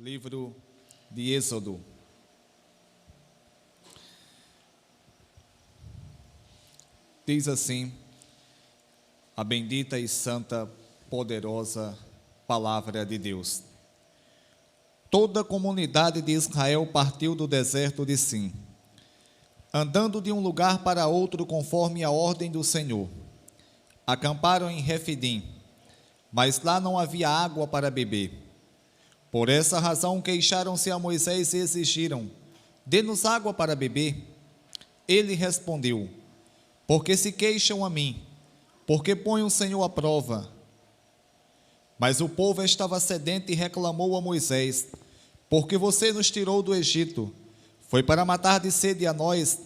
Livro de Êxodo. Diz assim a bendita e santa, poderosa palavra de Deus. Toda a comunidade de Israel partiu do deserto de Sim, andando de um lugar para outro conforme a ordem do Senhor. Acamparam em Refidim, mas lá não havia água para beber. Por essa razão queixaram-se a Moisés e exigiram: dê-nos água para beber. Ele respondeu: porque se queixam a mim, porque põem o Senhor à prova. Mas o povo estava sedento e reclamou a Moisés: porque você nos tirou do Egito? Foi para matar de sede a nós,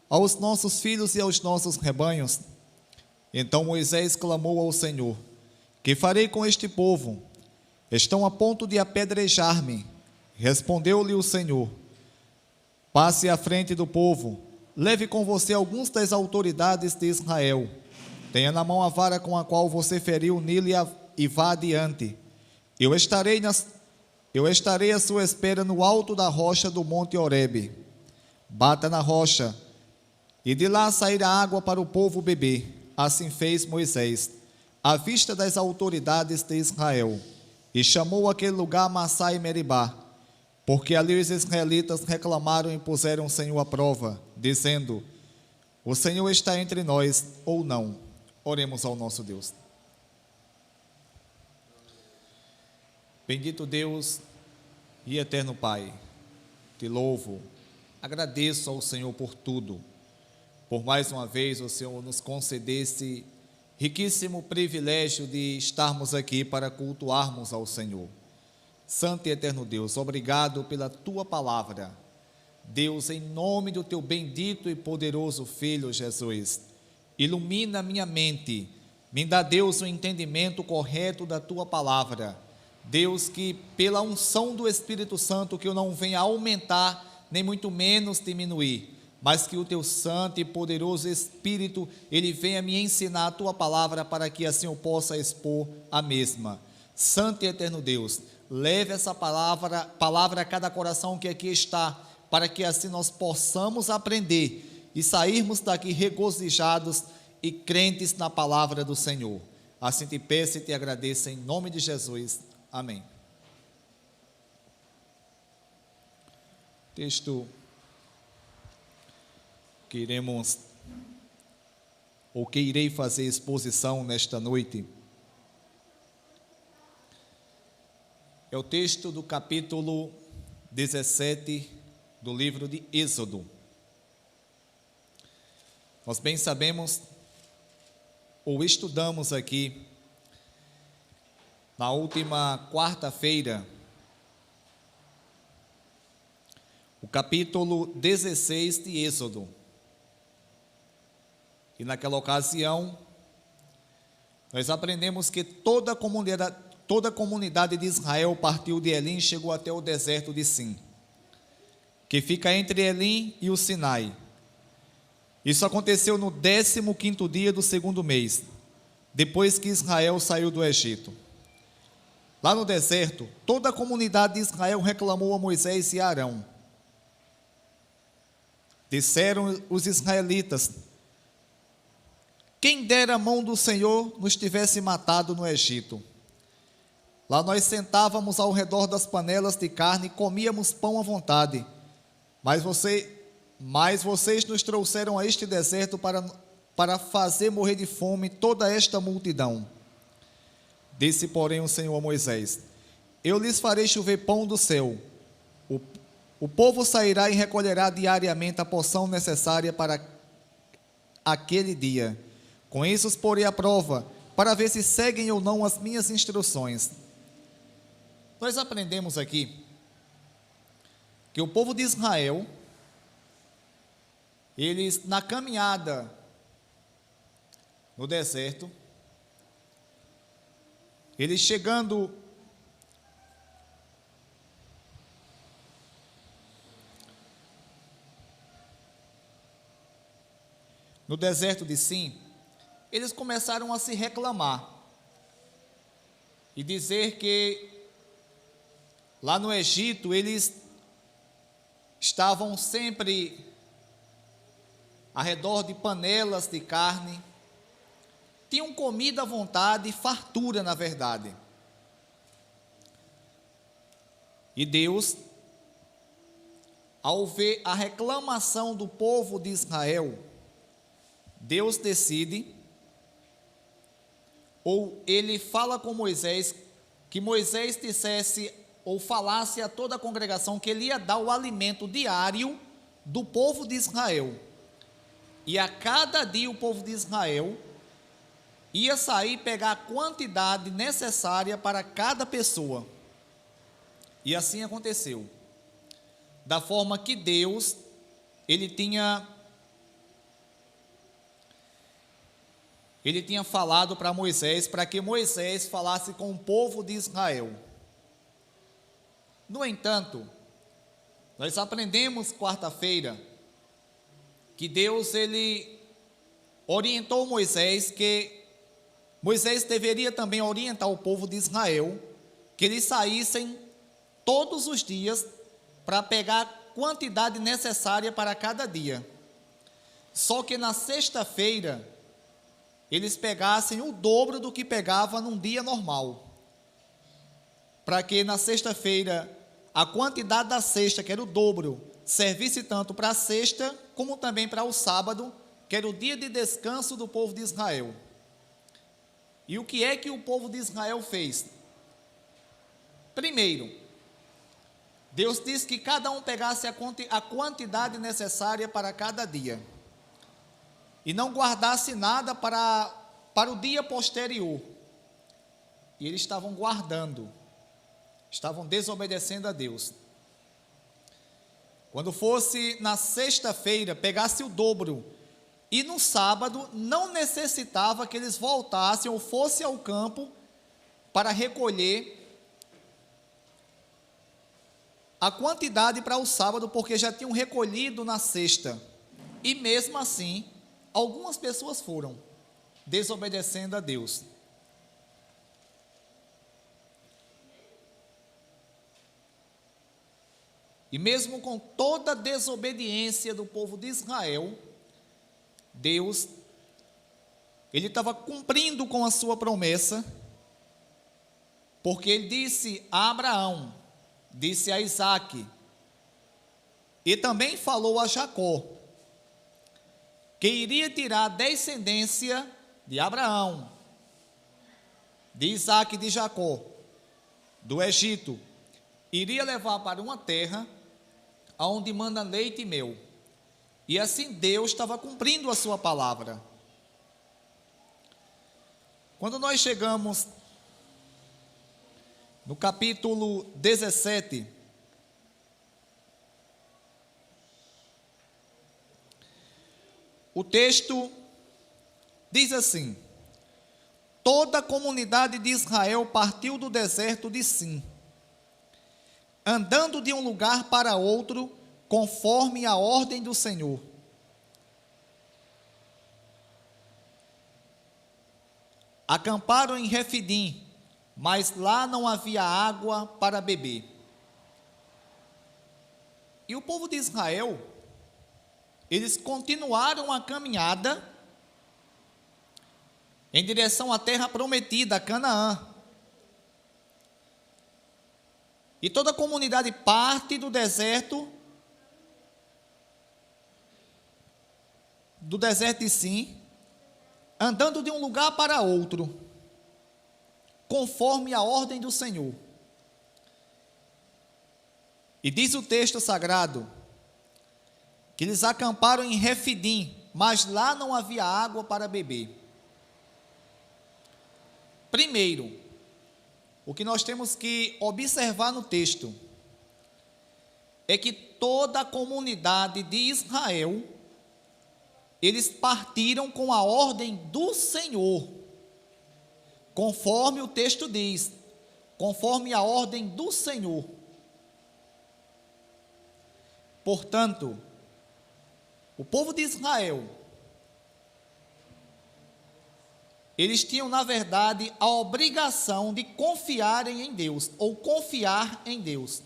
aos nossos filhos e aos nossos rebanhos? Então Moisés clamou ao Senhor: que farei com este povo? Estão a ponto de apedrejar-me. Respondeu-lhe o Senhor: passe à frente do povo, leve com você alguns das autoridades de Israel. Tenha na mão a vara com a qual você feriu o Nilo e vá adiante. Eu estarei à sua espera no alto da rocha do monte Horebe. Bata na rocha, e de lá sairá água para o povo beber. Assim fez Moisés, à vista das autoridades de Israel, e chamou aquele lugar Massá e Meribá, porque ali os israelitas reclamaram e puseram o Senhor à prova, dizendo: o Senhor está entre nós ou não? Oremos ao nosso Deus. Bendito Deus e eterno Pai, te louvo, agradeço ao Senhor por tudo, por mais uma vez o Senhor nos concedesse riquíssimo privilégio de estarmos aqui para cultuarmos ao Senhor. Santo e eterno Deus, obrigado pela tua palavra. Deus, em nome do teu bendito e poderoso Filho Jesus, ilumina minha mente, me dá, Deus, o entendimento correto da tua palavra. Deus, que pela unção do Espírito Santo, que eu não venha aumentar, nem muito menos diminuir, mas que o teu santo e poderoso Espírito, ele venha me ensinar a tua palavra, para que assim eu possa expor a mesma. Santo e eterno Deus, leve essa palavra a cada coração que aqui está, para que assim nós possamos aprender e sairmos daqui regozijados e crentes na palavra do Senhor. Assim te peço e te agradeço em nome de Jesus. Amém. Texto que irei fazer exposição nesta noite é o texto do capítulo 17 do livro de Êxodo. Nós bem sabemos, ou estudamos aqui, na última quarta-feira, o capítulo 16 de Êxodo. E naquela ocasião, nós aprendemos que toda a comunidade de Israel partiu de Elim e chegou até o deserto de Sim, que fica entre Elim e o Sinai. Isso aconteceu no 15º dia do segundo mês, depois que Israel saiu do Egito. Lá no deserto, toda a comunidade de Israel reclamou a Moisés e a Arão. Disseram os israelitas: quem dera a mão do Senhor nos tivesse matado no Egito. Lá nós sentávamos ao redor das panelas de carne e comíamos pão à vontade. Mas vocês nos trouxeram a este deserto para fazer morrer de fome toda esta multidão. Disse, porém, o Senhor a Moisés: eu lhes farei chover pão do céu. O povo sairá e recolherá diariamente a porção necessária para aquele dia. Com isso os porei à prova, para ver se seguem ou não as minhas instruções. Nós aprendemos aqui que o povo de Israel, eles na caminhada no deserto, eles chegando no deserto de Sim, eles começaram a se reclamar e dizer que Lá no Egito, eles estavam sempre ao redor de panelas de carne, tinham comida à vontade, fartura na verdade. E Deus, ao ver a reclamação do povo de Israel, Deus decide, ou ele fala com Moisés, que Moisés dissesse ou falasse a toda a congregação que ele ia dar o alimento diário do povo de Israel. E a cada dia o povo de Israel ia sair e pegar a quantidade necessária para cada pessoa. E assim aconteceu. Da forma que Deus, ele tinha falado para Moisés, para que Moisés falasse com o povo de Israel. No entanto, nós aprendemos quarta-feira que Deus, ele orientou Moisés, que Moisés deveria também orientar o povo de Israel, que eles saíssem todos os dias para pegar a quantidade necessária para cada dia. Só que na sexta-feira, eles pegassem o dobro do que pegava num dia normal. Para que na sexta-feira, a quantidade da sexta, que era o dobro, servisse tanto para a sexta, como também para o sábado, que era o dia de descanso do povo de Israel. E o que é que o povo de Israel fez? Primeiro, Deus disse que cada um pegasse a quantidade necessária para cada dia, e não guardasse nada para o dia posterior. E eles estavam guardando, estavam desobedecendo a Deus. Quando fosse na sexta-feira, pegasse o dobro, e no sábado não necessitava que eles voltassem ou fossem ao campo para recolher a quantidade para o sábado, porque já tinham recolhido na sexta. E mesmo assim, algumas pessoas foram desobedecendo a Deus. E mesmo com toda a desobediência do povo de Israel, Deus, ele estava cumprindo com a sua promessa, porque ele disse a Abraão, disse a Isaque, e também falou a Jacó, que iria tirar a descendência de Abraão, de Isaque e de Jacó, do Egito, iria levar para uma terra aonde manda leite e mel. E assim Deus estava cumprindo a sua palavra. Quando nós chegamos no capítulo 17, o texto diz assim: toda a comunidade de Israel partiu do deserto de Sim, andando de um lugar para outro, conforme a ordem do Senhor. Acamparam em Refidim, mas lá não havia água para beber. E o povo de Israel, eles continuaram a caminhada em direção à terra prometida, Canaã. E toda a comunidade parte do deserto de Sim, andando de um lugar para outro, conforme a ordem do Senhor. E diz o texto sagrado, que eles acamparam em Refidim, mas lá não havia água para beber. Primeiro, o que nós temos que observar no texto é que toda a comunidade de Israel, eles partiram com a ordem do Senhor, conforme o texto diz, conforme a ordem do Senhor. Portanto, o povo de Israel, eles tinham, na verdade, a obrigação de confiarem em Deus, ou confiar em Deus.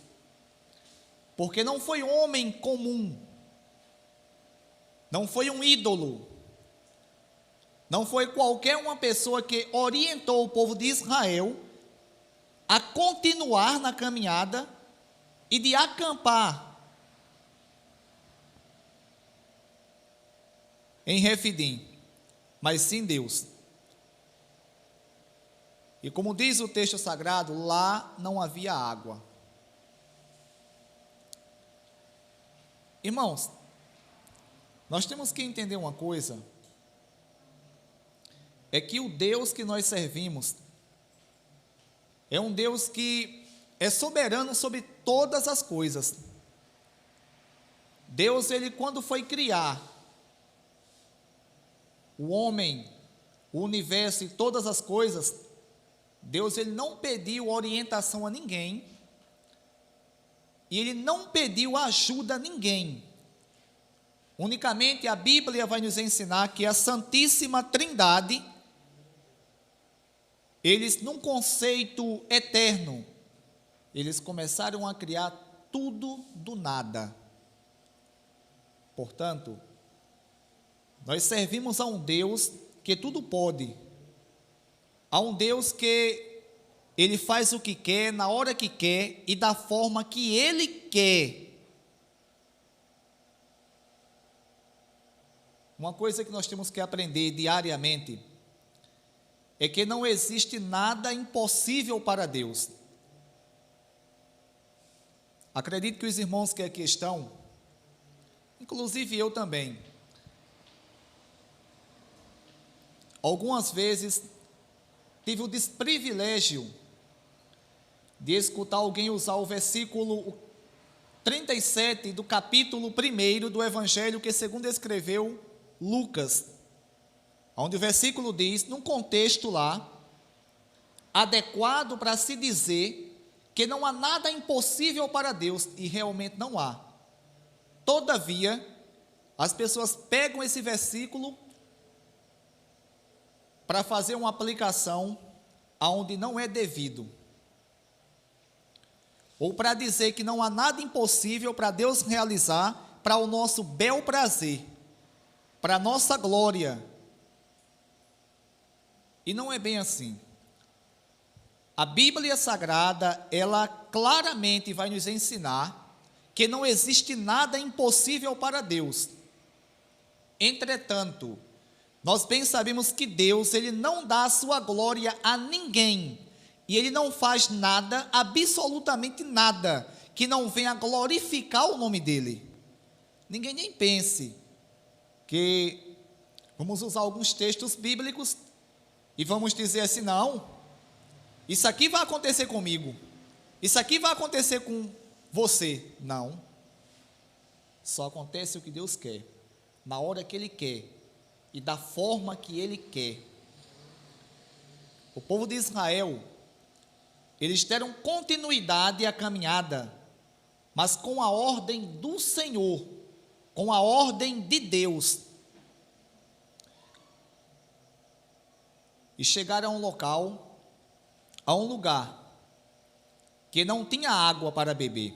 Porque não foi homem comum, não foi um ídolo, não foi qualquer uma pessoa que orientou o povo de Israel a continuar na caminhada e de acampar em Refidim, mas sim Deus. E como diz o texto sagrado, lá não havia água. Irmãos, nós temos que entender uma coisa, é que o Deus que nós servimos é um Deus que é soberano sobre todas as coisas. Deus, ele quando foi criar o homem, o universo e todas as coisas, Deus, ele não pediu orientação a ninguém, e ele não pediu ajuda a ninguém. Unicamente a Bíblia vai nos ensinar que a Santíssima Trindade, eles, num conceito eterno, eles começaram a criar tudo do nada. Portanto, nós servimos a um Deus que tudo pode, a um Deus que ele faz o que quer, na hora que quer e da forma que ele quer. Uma coisa que nós temos que aprender diariamente é que não existe nada impossível para Deus. Acredito que os irmãos que aqui estão, inclusive eu também, algumas vezes tive o desprivilégio de escutar alguém usar o versículo 37 do capítulo 1 do Evangelho que segundo escreveu Lucas, onde o versículo diz, num contexto lá, adequado para se dizer que não há nada impossível para Deus, e realmente não há. Todavia, as pessoas pegam esse versículo para fazer uma aplicação aonde não é devido, ou para dizer que não há nada impossível para Deus realizar para o nosso bel prazer, para a nossa glória. E não é bem assim. A Bíblia Sagrada, ela claramente vai nos ensinar que não existe nada impossível para Deus. Entretanto, nós bem sabemos que Deus, ele não dá a sua glória a ninguém, e ele não faz nada, absolutamente nada, que não venha glorificar o nome dele. Ninguém nem pense que vamos usar alguns textos bíblicos e vamos dizer assim, não, isso aqui vai acontecer comigo, isso aqui vai acontecer com você. Não, só acontece o que Deus quer, na hora que ele quer e da forma que ele quer. O povo de Israel, eles deram continuidade à caminhada, mas com a ordem do Senhor, com a ordem de Deus. E chegaram a um local, a um lugar, que não tinha água para beber.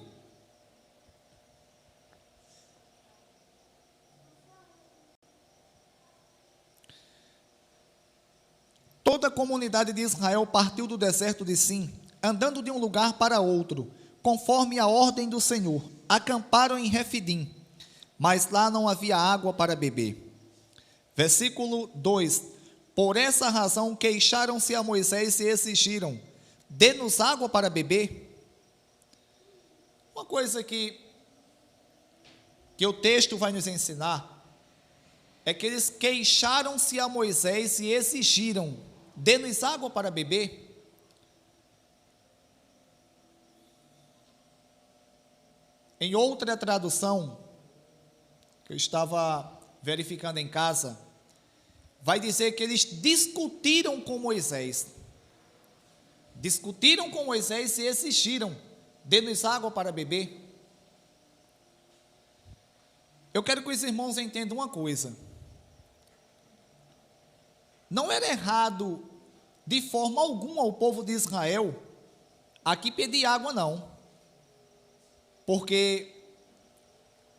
Toda a comunidade de Israel partiu do deserto de Sim, andando de um lugar para outro, conforme a ordem do Senhor. Acamparam em Refidim, mas lá não havia água para beber. Versículo 2: Por essa razão queixaram-se a Moisés e exigiram: dê-nos água para beber. Uma coisa que o texto vai nos ensinar é que eles queixaram-se a Moisés e exigiram: dê-nos água para beber. Em outra tradução, que eu estava verificando em casa, vai dizer que eles discutiram com Moisés. Discutiram com Moisés e exigiram: dê-nos água para beber. Eu quero que os irmãos entendam uma coisa. não era errado de forma alguma ao povo de Israel aqui pedir água, não. Porque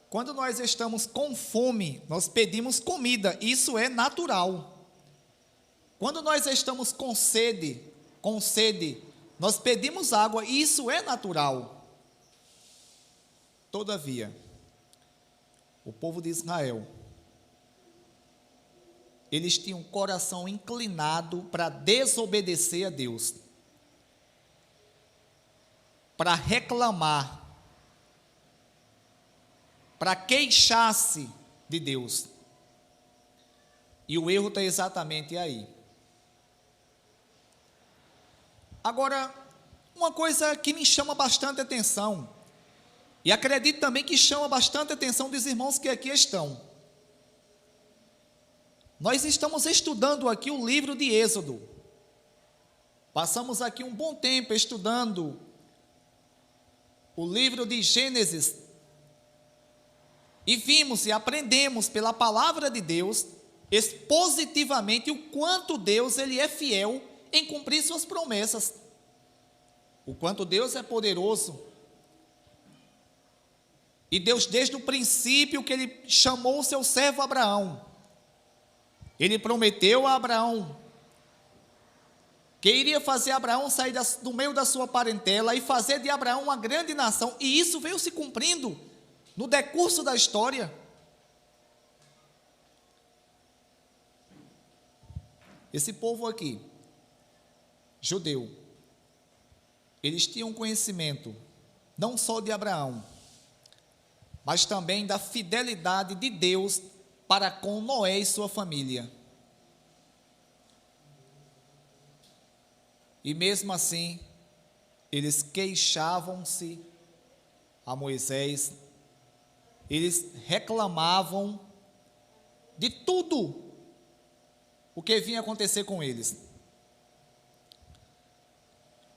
quando nós estamos com fome, nós pedimos comida, isso é natural. Quando nós estamos com sede, nós pedimos água, isso é natural. Todavia, o povo de Israel, eles tinham um coração inclinado para desobedecer a Deus, para reclamar, para queixar-se de Deus. E o erro está exatamente aí. Agora, uma coisa que me chama bastante atenção, e acredito também que chama bastante atenção dos irmãos que aqui estão. Nós estamos estudando aqui o livro de Êxodo. Passamos aqui um bom tempo estudando o livro de Gênesis. E vimos e aprendemos pela palavra de Deus, expositivamente, o quanto Deus ele é fiel em cumprir suas promessas. O quanto Deus é poderoso. E Deus, desde o princípio que ele chamou o seu servo Abraão, ele prometeu a Abraão que iria fazer Abraão sair do meio da sua parentela e fazer de Abraão uma grande nação. E isso veio se cumprindo no decurso da história. Esse povo aqui, judeu, eles tinham conhecimento não só de Abraão, mas também da fidelidade de Deus para com Noé e sua família. E mesmo assim, eles queixavam-se a Moisés, eles reclamavam de tudo o que vinha acontecer com eles.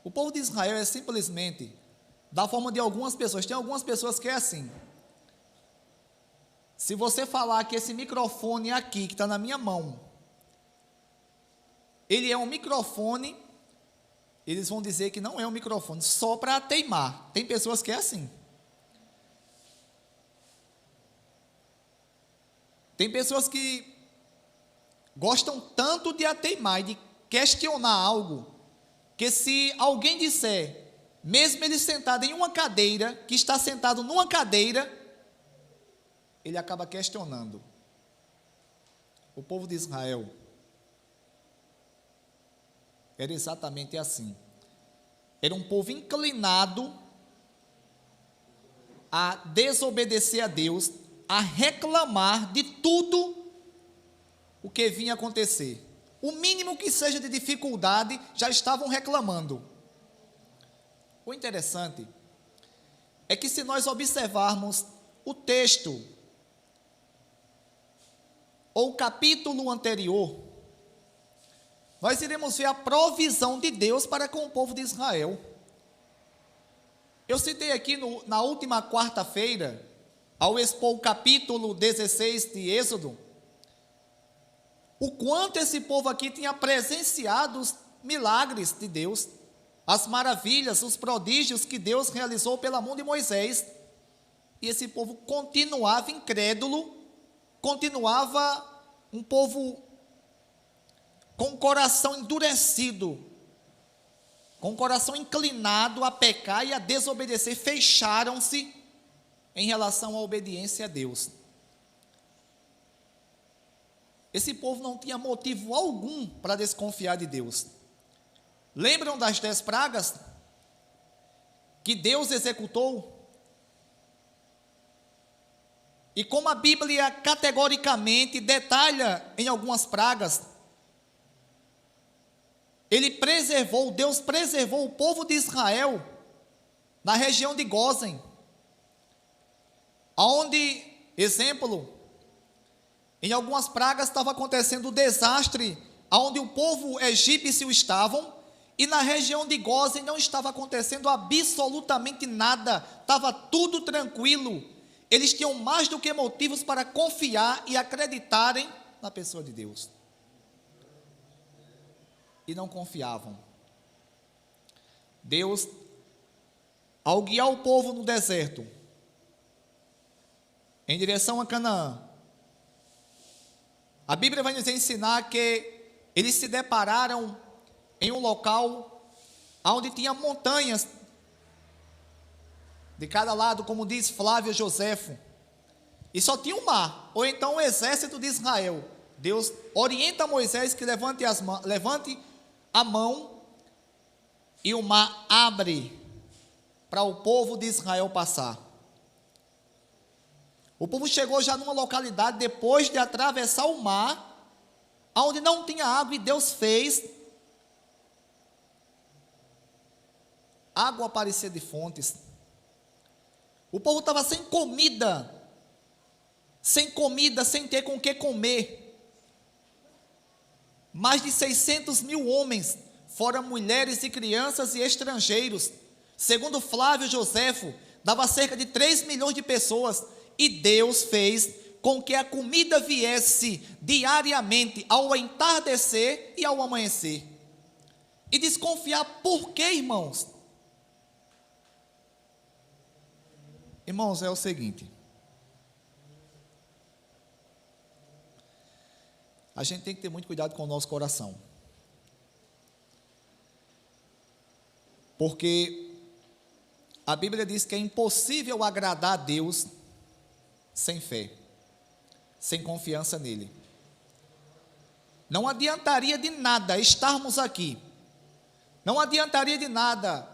O povo de Israel é simplesmente da forma de algumas pessoas. Tem algumas pessoas que é assim. Se você falar que esse microfone aqui, que está na minha mão, ele é um microfone, eles vão dizer que não é um microfone, só para teimar. Tem pessoas que é assim. Tem pessoas que gostam tanto de ateimar e de questionar algo, que se alguém disser, mesmo ele sentado em uma cadeira, que está sentado numa cadeira, ele acaba questionando. O povo de Israel era exatamente assim. Era um povo inclinado a desobedecer a Deus, a reclamar de tudo o que vinha acontecer. O mínimo que seja de dificuldade, já estavam reclamando. O interessante é que, se nós observarmos o texto ou o capítulo anterior, nós iremos ver a provisão de Deus para com o povo de Israel. Eu citei aqui na última quarta-feira, ao expor o capítulo 16 de Êxodo, o quanto esse povo aqui tinha presenciado os milagres de Deus, as maravilhas, os prodígios que Deus realizou pela mão de Moisés. E esse povo continuava incrédulo, continuava um povo com o coração endurecido, com o coração inclinado a pecar e a desobedecer, fecharam-se em relação à obediência a Deus. Esse povo não tinha motivo algum para desconfiar de Deus. Lembram das 10 pragas que Deus executou? E como a Bíblia categoricamente detalha em algumas pragas, Deus preservou o povo de Israel na região de Gósen, onde, exemplo, em algumas pragas estava acontecendo o desastre, onde o povo egípcio estavam, e na região de Gósen não estava acontecendo absolutamente nada, estava tudo tranquilo. Eles tinham mais do que motivos para confiar e acreditarem na pessoa de Deus. e não confiavam. Deus, ao guiar o povo no deserto, em direção a Canaã, a Bíblia vai nos ensinar que eles se depararam em um local onde tinha montanhas de cada lado, como diz Flávio Joséfo, e só tinha um mar, ou então o exército de Israel. Deus orienta Moisés que levante a mão, e o mar abre para o povo de Israel passar. O povo chegou já numa localidade, depois de atravessar o mar, onde não tinha água, e Deus fez água aparecer de fontes. O povo estava sem comida, sem ter com o que comer. Mais de 600 mil homens, fora mulheres e crianças e estrangeiros. Segundo Flávio Joséfo, dava cerca de 3 milhões de pessoas. E Deus fez com que a comida viesse diariamente, ao entardecer e ao amanhecer. E desconfiar por quê, irmãos? Irmãos, é o seguinte: a gente tem que ter muito cuidado com o nosso coração, porque a Bíblia diz que é impossível agradar a Deus sem fé, sem confiança nele. Não adiantaria de nada estarmos aqui, não adiantaria de nada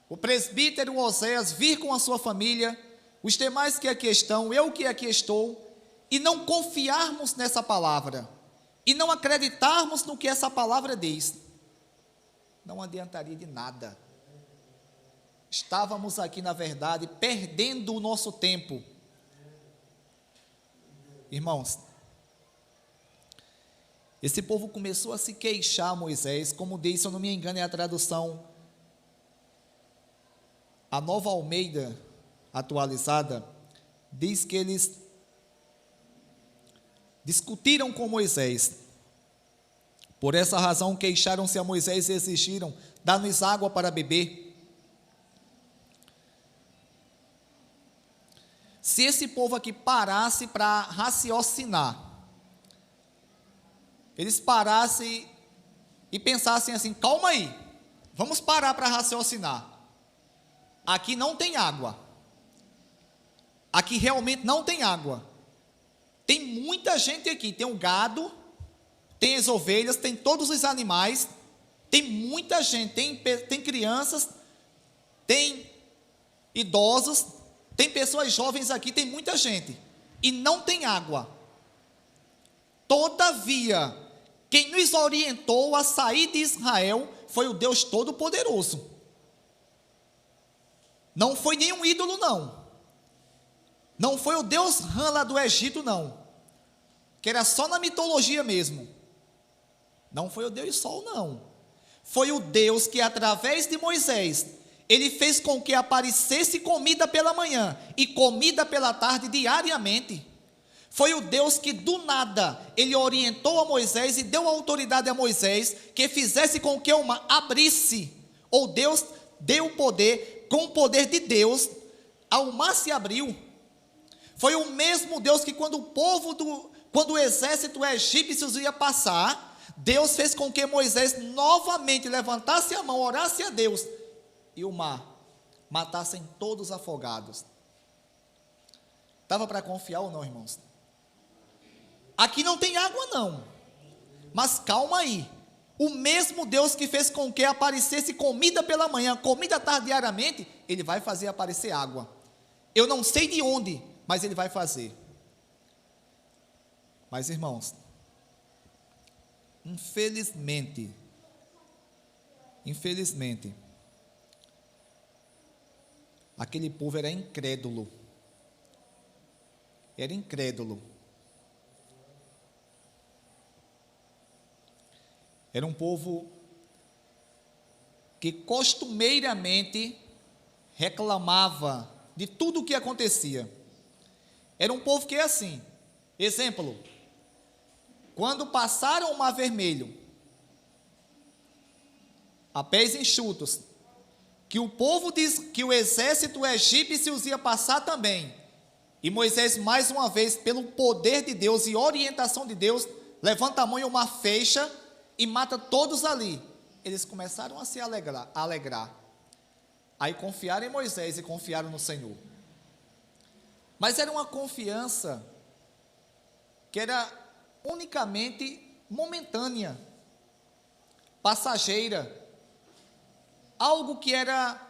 o presbítero Oséias vir com a sua família, os demais que aqui estão, eu que aqui estou, e não confiarmos nessa palavra, e não acreditarmos no que essa palavra diz. Não adiantaria de nada. Estávamos aqui, na verdade, perdendo o nosso tempo. Irmãos, esse povo começou a se queixar a Moisés, como diz, se eu não me engano, é a tradução, a Nova Almeida atualizada, diz que eles discutiram com Moisés. Por essa razão, queixaram-se a Moisés e exigiram: dá-nos água para beber. Se esse povo aqui parasse para raciocinar, eles parassem e pensassem assim: calma aí, vamos parar para raciocinar. Aqui não tem água. Aqui realmente não tem água. Tem muita gente aqui, tem o gado, tem as ovelhas, tem todos os animais, tem muita gente, tem crianças, tem idosos, tem pessoas jovens aqui, tem muita gente, e não tem água. Todavia, quem nos orientou a sair de Israel foi o Deus Todo-Poderoso. Não foi nenhum ídolo, não. Não foi o Deus Rã lá do Egito, não, que era só na mitologia mesmo. Não foi o Deus Sol, não. Foi o Deus que, através de Moisés, ele fez com que aparecesse comida pela manhã e comida pela tarde diariamente. Foi o Deus que, do nada, ele orientou a Moisés e deu autoridade a Moisés, que fizesse com que o mar abrisse. Ou Deus deu o poder, com o poder de Deus, ao mar se abriu. Foi o mesmo Deus que, quando o exército egípcio ia passar, Deus fez com que Moisés novamente levantasse a mão, orasse a Deus, e o mar matassem todos afogados. Estava para confiar ou não, irmãos? Aqui não tem água, não, mas calma aí. O mesmo Deus que fez com que aparecesse comida pela manhã, comida diariamente, ele vai fazer aparecer água. Eu não sei de onde, mas ele vai fazer. Mas, irmãos, infelizmente, aquele povo era incrédulo. Era incrédulo. Era um povo que costumeiramente reclamava de tudo o que acontecia. Era um povo que é assim. Exemplo: quando passaram o Mar Vermelho, a pés enxutos, que o povo diz que o exército egípcio os ia passar também. E Moisés, mais uma vez, pelo poder de Deus e orientação de Deus, levanta a mão em uma feixa e mata todos ali. Eles começaram a se alegrar. Aí confiaram em Moisés e confiaram no Senhor. Mas era uma confiança que era unicamente momentânea, passageira, algo que era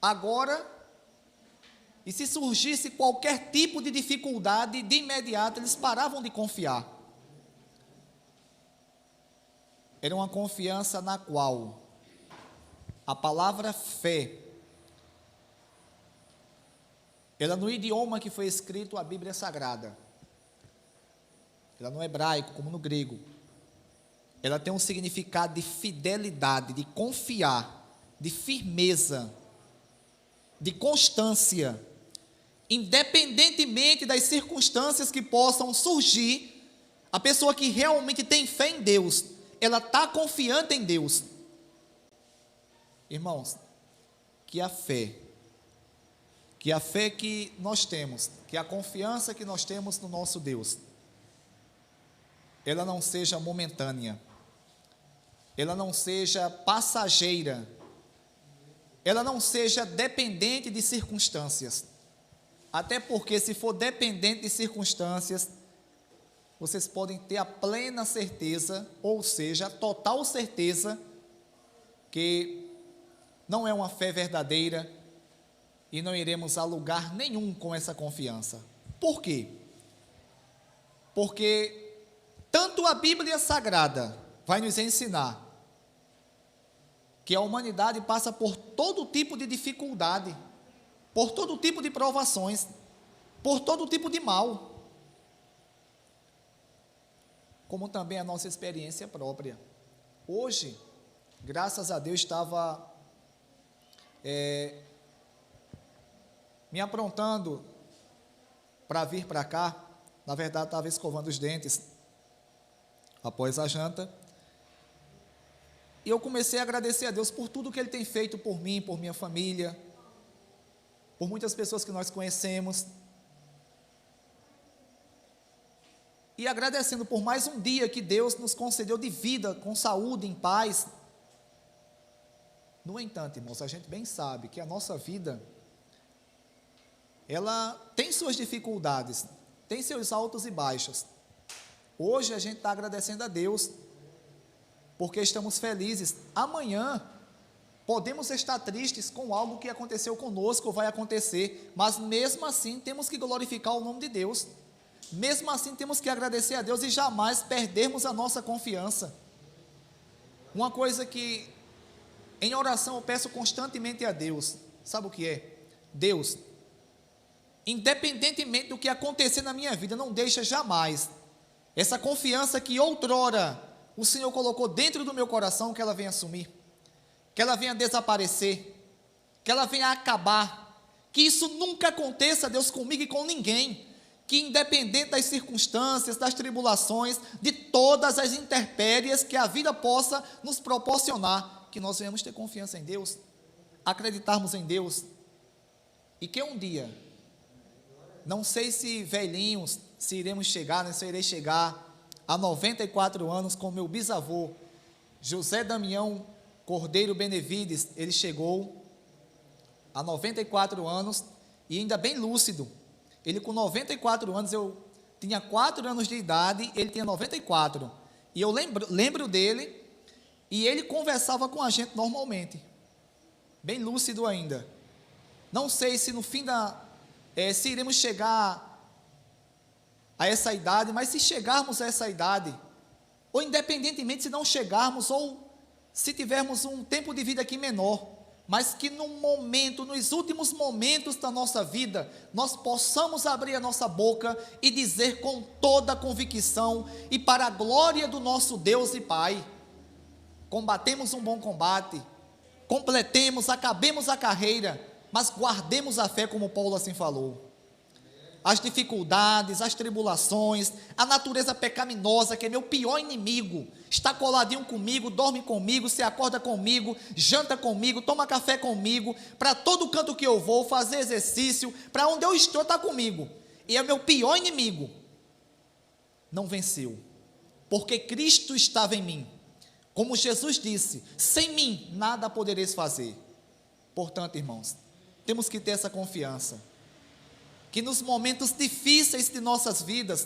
agora, e se surgisse qualquer tipo de dificuldade, de imediato eles paravam de confiar. Era uma confiança na qual a palavra fé, ela no idioma que foi escrito a Bíblia Sagrada, ela no hebraico como no grego, ela tem um significado de fidelidade, de confiar, de firmeza, de constância, independentemente das circunstâncias que possam surgir. A pessoa que realmente tem fé em Deus, ela está confiante em Deus. Irmãos, que a fé que nós temos, que a confiança que nós temos no nosso Deus, ela não seja momentânea, ela não seja passageira, ela não seja dependente de circunstâncias. Até porque, se for dependente de circunstâncias, vocês podem ter a plena certeza, ou seja, a total certeza, que não é uma fé verdadeira e não iremos a lugar nenhum com essa confiança. Por quê? Porque tanto a Bíblia Sagrada vai nos ensinar que a humanidade passa por todo tipo de dificuldade, por todo tipo de provações, por todo tipo de mal, como também a nossa experiência própria. Hoje, graças a Deus, estava me aprontando para vir para cá. Na verdade, estava escovando os dentes após a janta, e eu comecei a agradecer a Deus por tudo que Ele tem feito por mim, por minha família, por muitas pessoas que nós conhecemos, e agradecendo por mais um dia que Deus nos concedeu de vida, com saúde, em paz. No entanto, irmãos, a gente bem sabe que a nossa vida, ela tem suas dificuldades, tem seus altos e baixos. Hoje a gente está agradecendo a Deus, porque estamos felizes. Amanhã podemos estar tristes com algo que aconteceu conosco ou vai acontecer, mas mesmo assim temos que glorificar o nome de Deus, mesmo assim temos que agradecer a Deus e jamais perdermos a nossa confiança. Uma coisa que em oração eu peço constantemente a Deus, sabe o que é? Deus, independentemente do que acontecer na minha vida, não deixa jamais essa confiança que outrora o Senhor colocou dentro do meu coração, que ela venha sumir, que ela venha desaparecer, que ela venha acabar, que isso nunca aconteça, Deus, comigo e com ninguém, que independente das circunstâncias, das tribulações, de todas as intempéries que a vida possa nos proporcionar, que nós venhamos ter confiança em Deus, acreditarmos em Deus, e que um dia, não sei se velhinhos, se iremos chegar, né, se eu irei chegar a 94 anos, com meu bisavô, José Damião Cordeiro Benevides, ele chegou a 94 anos, e ainda bem lúcido. Ele com 94 anos, eu tinha 4 anos de idade, ele tinha 94, e eu lembro dele, e ele conversava com a gente normalmente, bem lúcido ainda. Não sei se no fim se iremos chegar a essa idade, mas se chegarmos a essa idade, ou independentemente se não chegarmos, ou se tivermos um tempo de vida aqui menor, mas que no momento, nos últimos momentos da nossa vida, nós possamos abrir a nossa boca e dizer com toda a convicção, e para a glória do nosso Deus e Pai: combatemos um bom combate, completemos, acabemos a carreira, mas guardemos a fé, como Paulo assim falou. as dificuldades, as tribulações, a natureza pecaminosa, que é meu pior inimigo, está coladinho comigo, dorme comigo, se acorda comigo, janta comigo, toma café comigo, para todo canto que eu vou, fazer exercício, para onde eu estou, está comigo, e é meu pior inimigo, não venceu, porque Cristo estava em mim, como Jesus disse, sem mim nada podereis fazer. Portanto, irmãos, temos que ter essa confiança, que nos momentos difíceis de nossas vidas,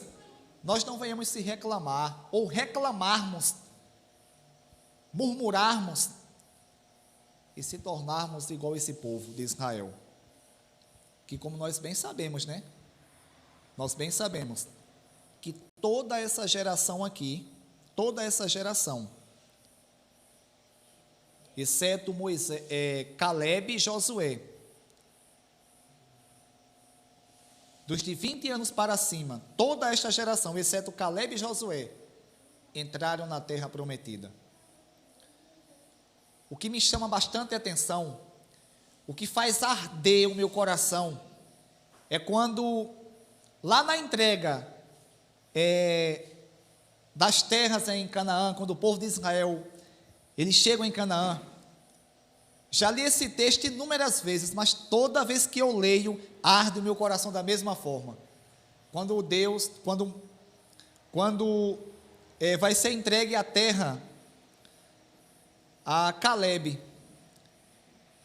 nós não venhamos se reclamar, ou reclamarmos, murmurarmos, e se tornarmos igual esse povo de Israel, que como nós bem sabemos, né? Nós bem sabemos, que toda essa geração aqui, toda essa geração, exceto Moisés, Calebe e Josué, dos de 20 anos para cima, toda esta geração, exceto Calebe e Josué, entraram na terra prometida. O que me chama bastante atenção, o que faz arder o meu coração, é quando, lá na entrega das terras em Canaã, quando o povo de Israel, eles chegam em Canaã. Já li esse texto inúmeras vezes, mas toda vez que eu leio, arde o meu coração da mesma forma. Quando vai ser entregue a terra a Calebe.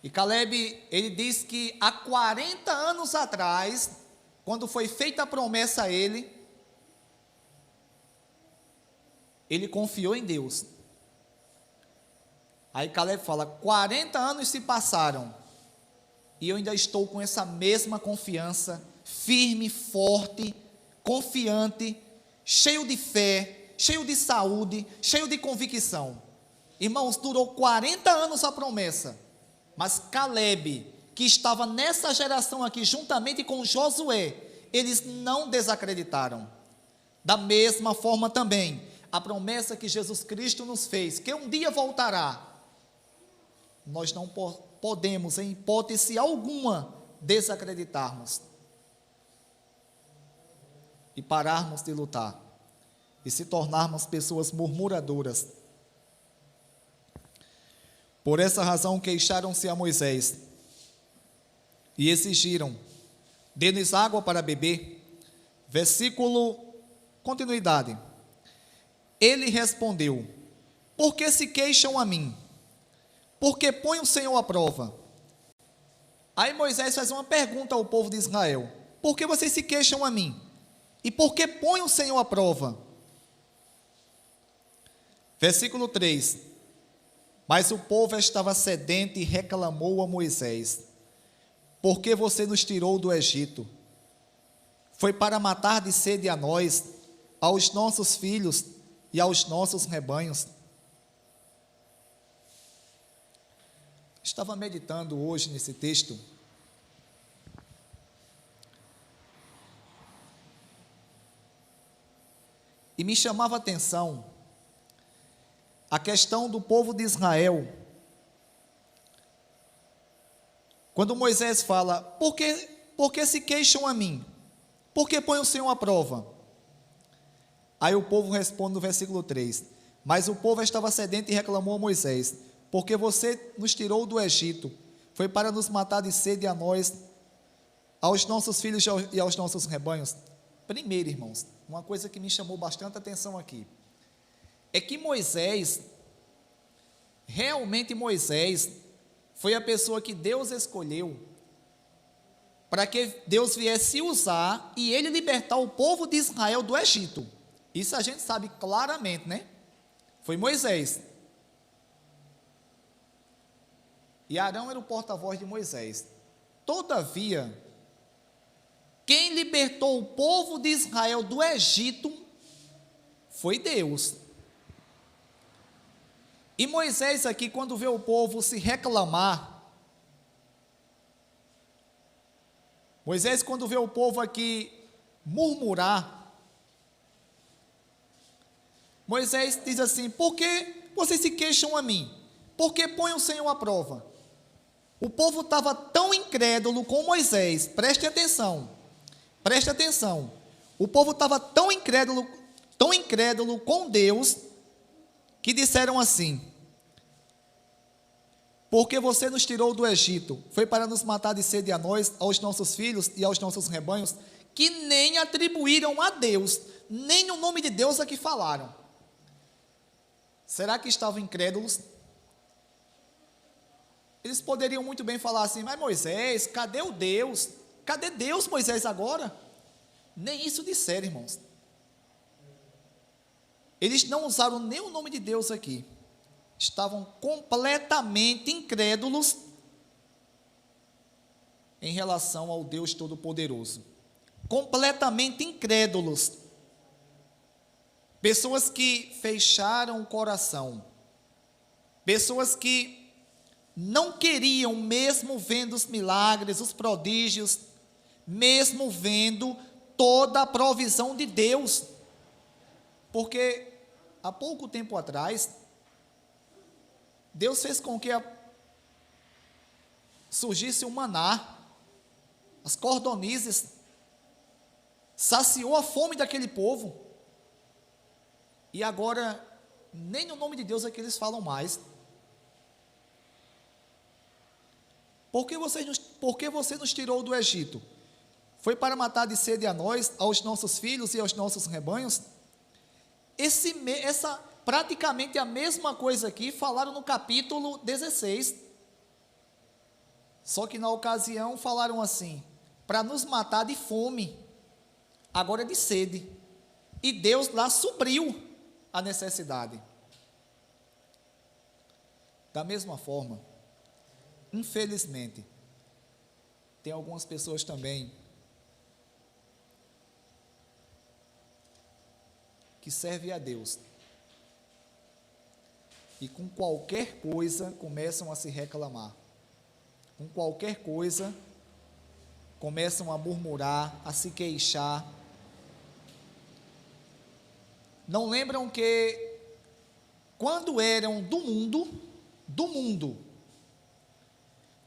E Calebe, ele diz que há 40 anos atrás, quando foi feita a promessa a ele confiou em Deus. Aí Calebe fala, 40 anos se passaram, e eu ainda estou com essa mesma confiança, firme, forte, confiante, cheio de fé, cheio de saúde, cheio de convicção. Irmãos, durou 40 anos a promessa, mas Calebe, que estava nessa geração aqui, juntamente com Josué, eles não desacreditaram. Da mesma forma também, a promessa que Jesus Cristo nos fez, que um dia voltará, nós não podemos, em hipótese alguma, desacreditarmos e pararmos de lutar e se tornarmos pessoas murmuradoras. Por essa razão queixaram-se a Moisés e exigiram, dê-nos água para beber. Continuidade. Ele respondeu, por que se queixam a mim? Porque põe o Senhor à prova. Aí Moisés faz uma pergunta ao povo de Israel, por que vocês se queixam a mim? E por que põe o Senhor à prova? Versículo 3, mas o povo estava sedento e reclamou a Moisés, por que você nos tirou do Egito? Foi para matar de sede a nós, aos nossos filhos e aos nossos rebanhos. Estava meditando hoje nesse texto, e me chamava a atenção a questão do povo de Israel, quando Moisés fala, por que se queixam a mim? Por que põe o Senhor à prova? Aí o povo responde no versículo 3, mas o povo estava sedento e reclamou a Moisés, porque você nos tirou do Egito, foi para nos matar de sede a nós, aos nossos filhos e aos nossos rebanhos. Primeiro, irmãos, uma coisa que me chamou bastante atenção aqui, é que realmente Moisés, foi a pessoa que Deus escolheu, para que Deus viesse usar, e ele libertar o povo de Israel do Egito. Isso a gente sabe claramente, né? Foi Moisés. E Arão era o porta-voz de Moisés. Todavia, quem libertou o povo de Israel do Egito foi Deus. E Moisés aqui, quando vê o povo se reclamar, Moisés, quando vê o povo aqui murmurar, Moisés diz assim, por que vocês se queixam a mim? Por que põem o Senhor à prova? O povo estava tão incrédulo com Moisés, preste atenção, Preste atenção. O povo estava tão incrédulo com Deus, que disseram assim: porque você nos tirou do Egito, foi para nos matar de sede a nós, aos nossos filhos e aos nossos rebanhos, que nem atribuíram a Deus, nem no nome de Deus aqui falaram. Será que estavam incrédulos? Eles poderiam muito bem falar assim: mas Moisés, cadê o Deus? Cadê Deus, Moisés, agora? Nem isso disseram, irmãos. Eles não usaram nem o nome de Deus aqui. Estavam completamente incrédulos em relação ao Deus Todo-Poderoso. Completamente incrédulos. Pessoas que fecharam o coração. Pessoas que não queriam, mesmo vendo os milagres, os prodígios, mesmo vendo toda a provisão de Deus. Porque há pouco tempo atrás, Deus fez com que surgisse o maná, as cordonizes, saciou a fome daquele povo. E agora, nem no nome de Deus é que eles falam mais. Por que você nos tirou do Egito? Foi para matar de sede a nós, aos nossos filhos e aos nossos rebanhos? Essa praticamente a mesma coisa aqui falaram no capítulo 16. Só que na ocasião falaram assim: para nos matar de fome, agora é de sede. E Deus lá supriu a necessidade. Da mesma forma, infelizmente, tem algumas pessoas também que servem a Deus e com qualquer coisa começam a se reclamar, com qualquer coisa começam a murmurar, a se queixar. Não lembram que quando eram do mundo,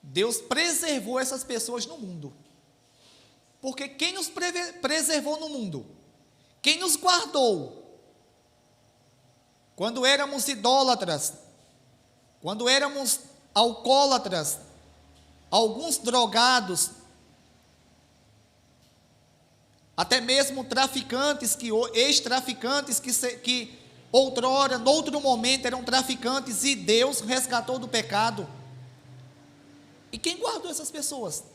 Deus preservou essas pessoas no mundo. Porque quem nos preservou no mundo? Quem nos guardou? Quando éramos idólatras, quando éramos alcoólatras, alguns drogados, até mesmo traficantes, ex-traficantes que outrora, noutro momento, eram traficantes e Deus resgatou do pecado. E quem guardou essas pessoas?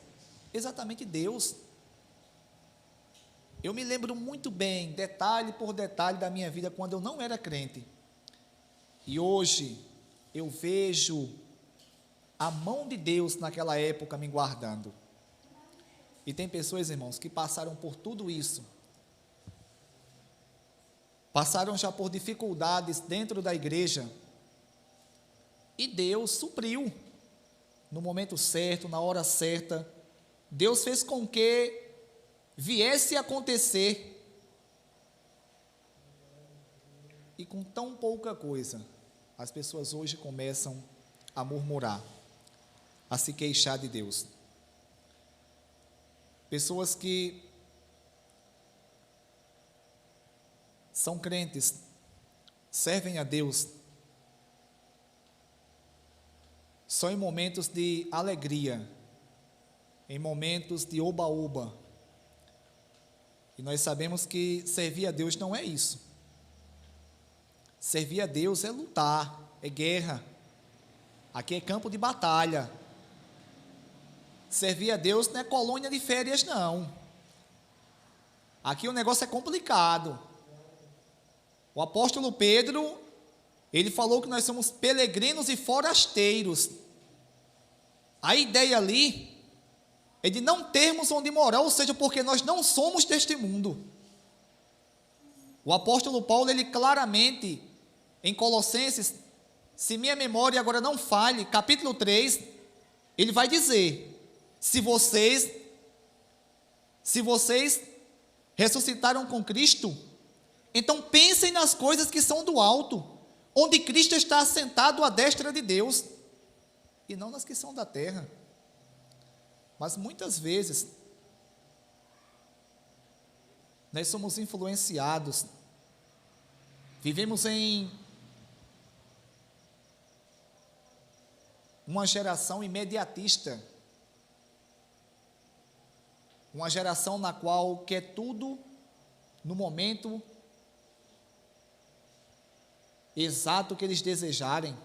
Exatamente Deus. Eu me lembro muito bem, detalhe por detalhe da minha vida, quando eu não era crente. E hoje eu vejo a mão de Deus naquela época me guardando. E tem pessoas, irmãos, que passaram por tudo isso. Passaram já por dificuldades dentro da igreja. E Deus supriu. No momento certo, na hora certa. Deus fez com que viesse a acontecer. E com tão pouca coisa, as pessoas hoje começam a murmurar, a se queixar de Deus. Pessoas que são crentes, servem a Deus, só em momentos de alegria, em momentos de oba-oba. E nós sabemos que servir a Deus não é isso. Servir a Deus é lutar, é guerra. Aqui é campo de batalha. Servir a Deus não é colônia de férias, não. Aqui o negócio é complicado. O apóstolo Pedro, ele falou que nós somos peregrinos e forasteiros. A ideia ali é de não termos onde morar, ou seja, porque nós não somos deste mundo. O apóstolo Paulo, ele claramente, em Colossenses, se minha memória agora não falhe, capítulo 3, ele vai dizer: se vocês ressuscitaram com Cristo, então pensem nas coisas que são do alto, onde Cristo está assentado à destra de Deus, e não nas que são da terra. Mas muitas vezes, nós somos influenciados, vivemos em uma geração imediatista, uma geração na qual quer tudo no momento exato que eles desejarem,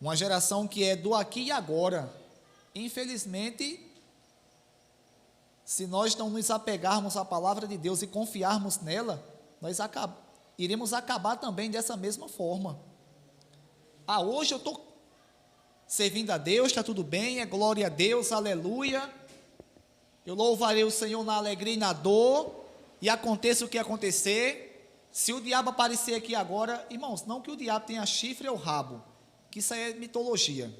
uma geração que é do aqui e agora. Infelizmente, se nós não nos apegarmos à palavra de Deus e confiarmos nela, nós iremos acabar também dessa mesma forma. Hoje eu estou servindo a Deus, está tudo bem, é glória a Deus, aleluia, eu louvarei o Senhor na alegria e na dor, e aconteça o que acontecer. Se o diabo aparecer aqui agora, irmãos, não que o diabo tenha chifre ou rabo, que isso aí é mitologia,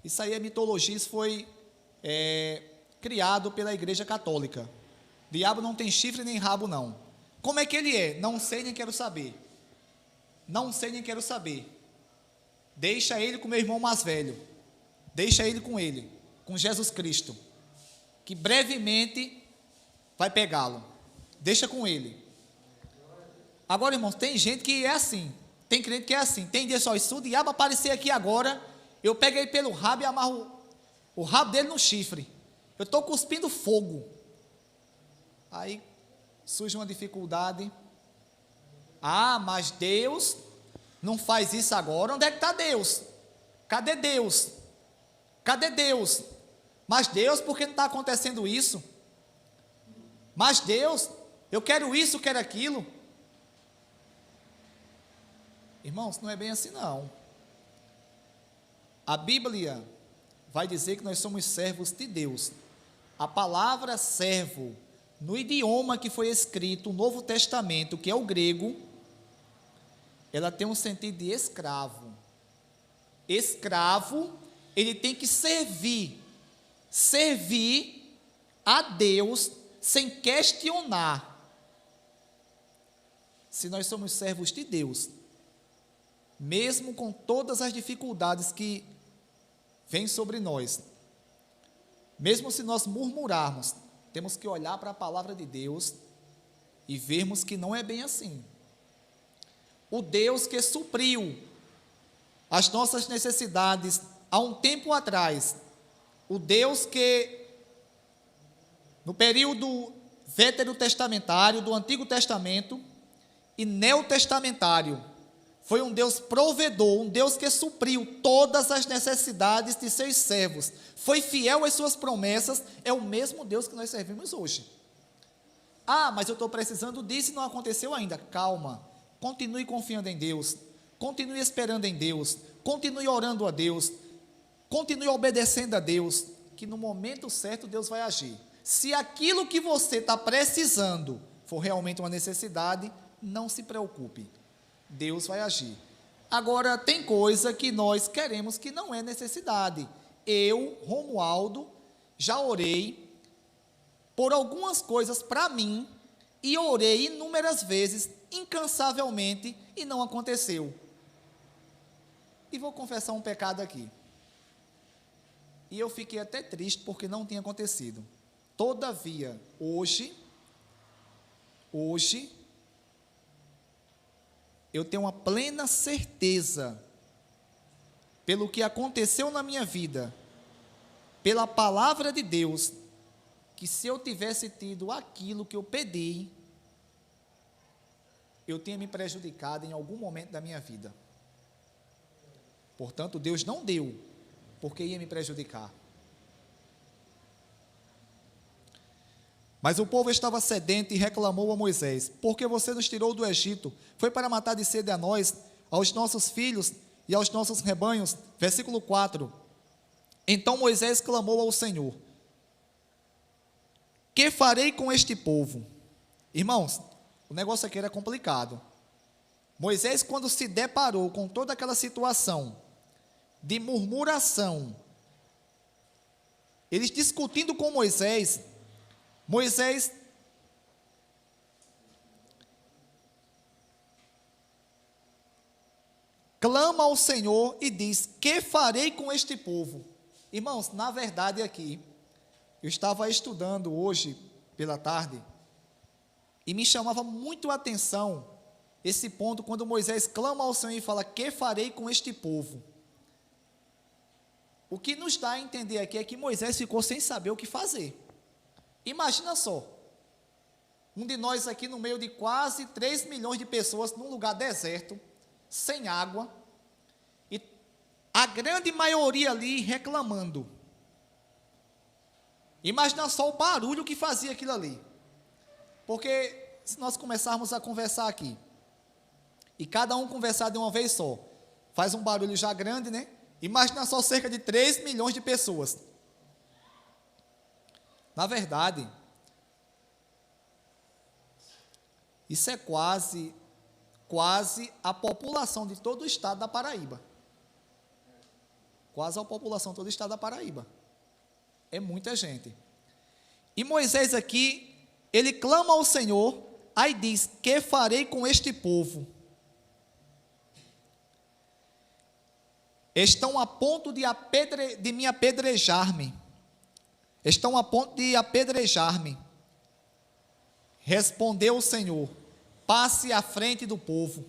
isso foi criado pela Igreja Católica. O diabo não tem chifre nem rabo não. Como é que ele é? Não sei nem quero saber, deixa ele com meu irmão mais velho, deixa ele com Jesus Cristo, que brevemente vai pegá-lo, deixa com ele. Agora, irmãos, tem gente que é assim, tem crente que é assim, tem dia só, se o diabo aparecer aqui agora, eu pego ele pelo rabo e amarro o rabo dele no chifre, eu estou cuspindo fogo. Aí surge uma dificuldade. Mas Deus não faz isso agora. Onde é que está Deus? Cadê Deus? Mas Deus, por que não está acontecendo isso? Mas Deus, eu quero isso, quero aquilo. Irmãos, não é bem assim não. A Bíblia vai dizer que nós somos servos de Deus. A palavra servo, no idioma que foi escrito, o Novo Testamento, que é o grego, ela tem um sentido de escravo. Escravo, ele tem que servir a Deus sem questionar. Se nós somos servos de Deus, mesmo com todas as dificuldades que vêm sobre nós, mesmo se nós murmurarmos, temos que olhar para a palavra de Deus e vermos que não é bem assim. O Deus que supriu as nossas necessidades há um tempo atrás, o Deus que no período veterotestamentário, do Antigo Testamento e neotestamentário, foi um Deus provedor, um Deus que supriu todas as necessidades de seus servos, foi fiel às suas promessas, é o mesmo Deus que nós servimos hoje. Mas eu estou precisando disso e não aconteceu ainda. Calma, continue confiando em Deus, continue esperando em Deus, continue orando a Deus, continue obedecendo a Deus, que no momento certo Deus vai agir. Se aquilo que você está precisando for realmente uma necessidade, não se preocupe, Deus vai agir. Agora, tem coisa que nós queremos que não é necessidade. Eu, Romualdo, já orei por algumas coisas para mim, e orei inúmeras vezes, incansavelmente, e não aconteceu. E vou confessar um pecado aqui. E eu fiquei até triste porque não tinha acontecido. Todavia, hoje, eu tenho uma plena certeza, pelo que aconteceu na minha vida, pela palavra de Deus, que se eu tivesse tido aquilo que eu pedi, eu tinha me prejudicado em algum momento da minha vida. Portanto, Deus não deu, porque ia me prejudicar. Mas o povo estava sedento e reclamou a Moisés: por que você nos tirou do Egito? Foi para matar de sede a nós, aos nossos filhos e aos nossos rebanhos. Versículo 4. Então Moisés clamou ao Senhor: que farei com este povo? Irmãos, o negócio aqui era complicado. Moisés, quando se deparou com toda aquela situação de murmuração, eles discutindo com Moisés clama ao Senhor e diz: que farei com este povo? Irmãos, na verdade aqui, Eu estava estudando hoje pela tarde e me chamava muito a atenção esse ponto quando Moisés clama ao Senhor e fala: que farei com este povo? O que nos dá a entender aqui é que Moisés ficou sem saber o que fazer. Imagina só, um de nós aqui no meio de quase 3 milhões de pessoas, num lugar deserto, sem água, e a grande maioria ali reclamando. Imagina só o barulho que fazia aquilo ali. Porque se nós começarmos a conversar aqui, e cada um conversar de uma vez só, faz um barulho já grande, né? Imagina só cerca de 3 milhões de pessoas. Na verdade, isso é quase a população de todo o estado da Paraíba. Quase a população de todo o estado da Paraíba. É muita gente. E Moisés aqui, ele clama ao Senhor, aí diz: que farei com este povo? Estão a ponto de me apedrejar-me. Estão a ponto de apedrejar-me. Respondeu o Senhor: passe à frente do povo.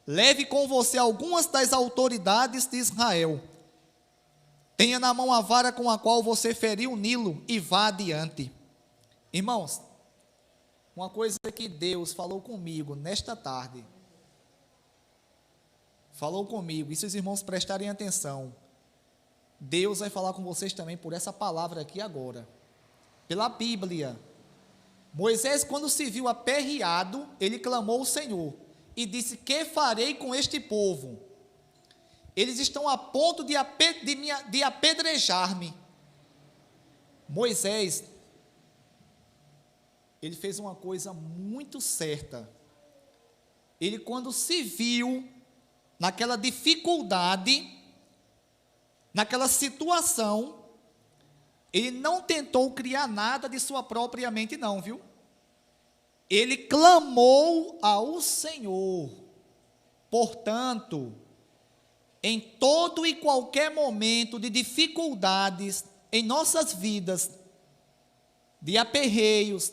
Leve com você algumas das autoridades de Israel. Tenha na mão a vara com a qual você feriu o Nilo e vá adiante. Irmãos, uma coisa que Deus falou comigo nesta tarde, falou comigo, e se os irmãos prestarem atenção, Deus vai falar com vocês também por essa palavra aqui agora, pela Bíblia. Moisés, quando se viu aperreado, ele clamou ao Senhor e disse: que farei com este povo? Eles estão a ponto de apedrejar-me. Moisés, ele fez uma coisa muito certa. Ele, quando se viu naquela dificuldade, naquela situação, ele não tentou criar nada de sua própria mente, não, viu? Ele clamou ao Senhor. Portanto, em todo e qualquer momento de dificuldades em nossas vidas, de aperreios,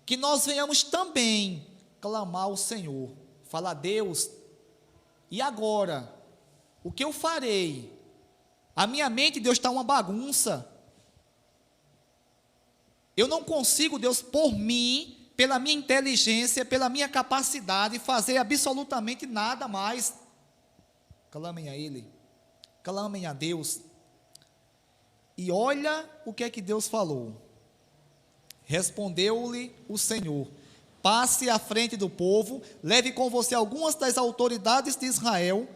que nós venhamos também clamar ao Senhor, falar: Deus, e agora? O que eu farei? A minha mente, Deus, está uma bagunça. Eu não consigo, Deus, por mim, pela minha inteligência, pela minha capacidade, fazer absolutamente nada mais. Clamem a Ele, clamem a Deus. E olha o que é que Deus falou. Respondeu-lhe o Senhor: passe à frente do povo, leve com você algumas das autoridades de Israel,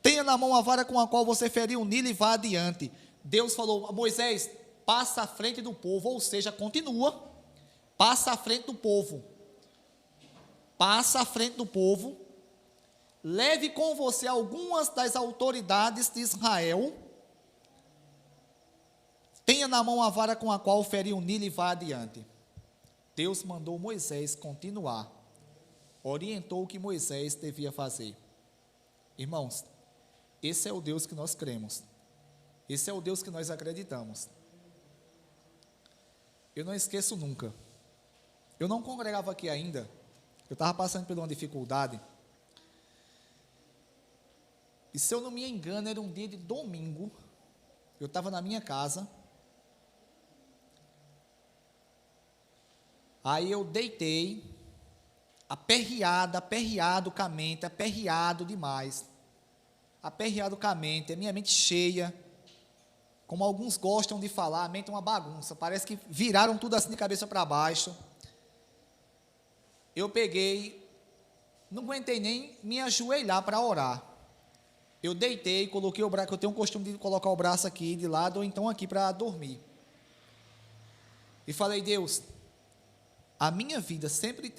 tenha na mão a vara com a qual você feriu o Nilo e vá adiante. Deus falou a Moisés: passa à frente do povo, ou seja, continua, passa à frente do povo, passa à frente do povo, leve com você algumas das autoridades de Israel, tenha na mão a vara com a qual feriu o Nilo e vá adiante. Deus mandou Moisés continuar, orientou o que Moisés devia fazer. Irmãos, esse é o Deus que nós cremos, esse é o Deus que nós acreditamos. Eu não esqueço nunca, eu não congregava aqui ainda, eu estava passando por uma dificuldade, e se eu não me engano, era um dia de domingo, eu estava na minha casa, aí eu deitei, aperreado com a mente, aperreado demais, aperreado com a mente, a minha mente cheia, como alguns gostam de falar, a mente é uma bagunça, parece que viraram tudo assim de cabeça para baixo. Eu peguei, não aguentei nem me ajoelhar para orar. Eu deitei, coloquei o braço, que eu tenho o costume de colocar o braço aqui de lado, ou então aqui para dormir. E falei: Deus, a minha vida sempre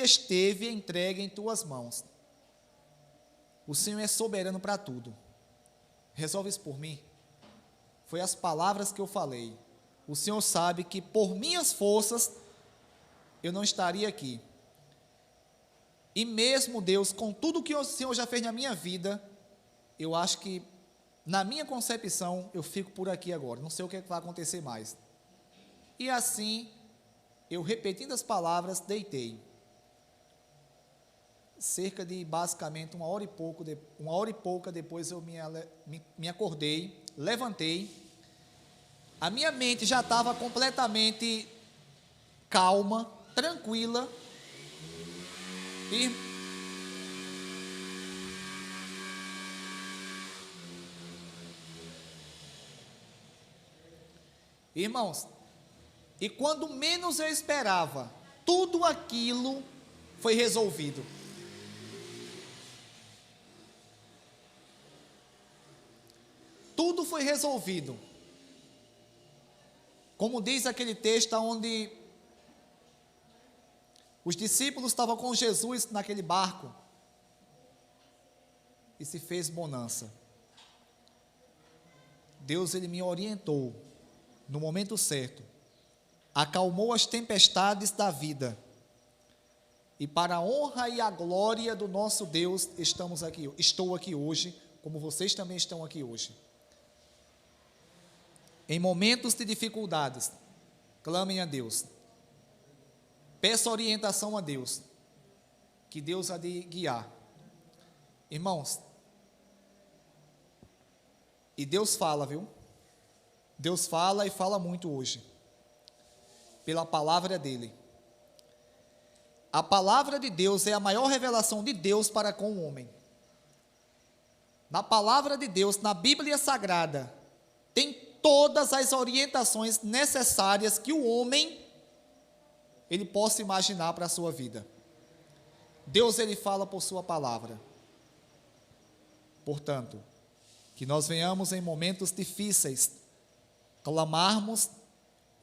esteve entregue em tuas mãos. O Senhor é soberano para tudo. Resolve isso por mim. Foi as palavras que eu falei. O Senhor sabe que por minhas forças eu não estaria aqui. E mesmo, Deus, com tudo que o Senhor já fez na minha vida, eu acho que, na minha concepção, eu fico por aqui agora. Não sei o que vai acontecer mais. E assim, eu repetindo as palavras, deitei. Cerca de basicamente uma hora e pouca depois eu me acordei, levantei. A minha mente já estava completamente calma, tranquila. Irmãos, e quando menos eu esperava, tudo aquilo foi resolvido. Tudo foi resolvido. Como diz aquele texto onde os discípulos estavam com Jesus naquele barco e se fez bonança. Deus, ele me orientou no momento certo, acalmou as tempestades da vida, e para a honra e a glória do nosso Deus, estou aqui hoje, como vocês também estão aqui hoje. Em momentos de dificuldades, clamem a Deus, peça orientação a Deus, que Deus há de guiar. Irmãos, e Deus fala, viu? Deus fala e fala muito hoje, pela palavra dele. A palavra de Deus é a maior revelação de Deus para com o homem. Na palavra de Deus, na Bíblia Sagrada, tem todas as orientações necessárias que o homem ele possa imaginar para a sua vida. Deus, ele fala por sua palavra. Portanto, que nós venhamos em momentos difíceis, clamarmos,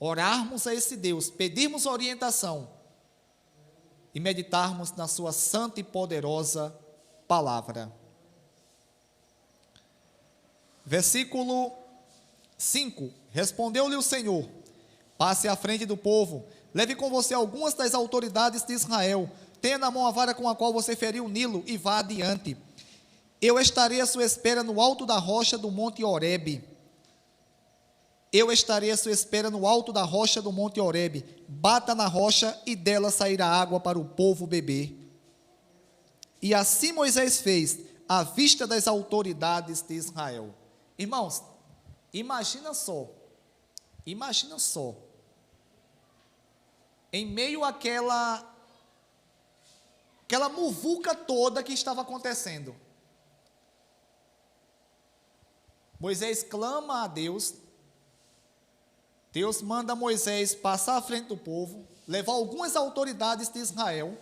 orarmos a esse Deus, pedirmos orientação e meditarmos na sua santa e poderosa palavra. Versículo 5, respondeu-lhe o Senhor, passe à frente do povo, leve com você algumas das autoridades de Israel, tenha na mão a vara com a qual você feriu o Nilo e vá adiante. Eu estarei à sua espera no alto da rocha do monte Horebe. Eu estarei à sua espera no alto da rocha do monte Horebe. Bata na rocha e dela sairá água para o povo beber. E assim Moisés fez, à vista das autoridades de Israel. Irmãos, imagina só, em meio àquela muvuca toda que estava acontecendo, Moisés clama a Deus, Deus manda Moisés passar à frente do povo, levar algumas autoridades de Israel,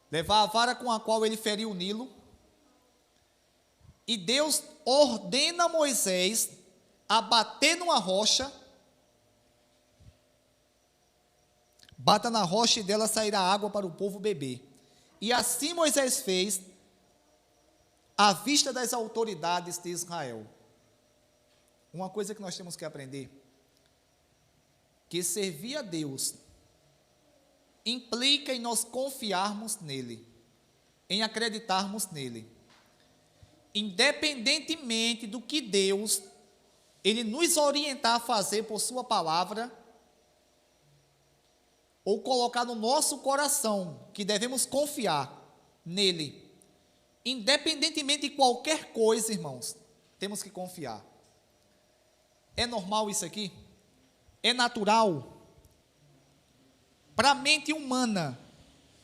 levar a vara com a qual ele feriu o Nilo, e Deus ordena a Moisés a bater numa rocha, bata na rocha e dela sairá água para o povo beber. E assim Moisés fez, à vista das autoridades de Israel. Uma coisa que nós temos que aprender, que servir a Deus implica em nós confiarmos nele, em acreditarmos nele. Independentemente do que Deus, ele nos orientar a fazer por sua palavra, ou colocar no nosso coração, que devemos confiar nele. Independentemente de qualquer coisa, irmãos, temos que confiar. É normal isso aqui? É natural? Para a mente humana,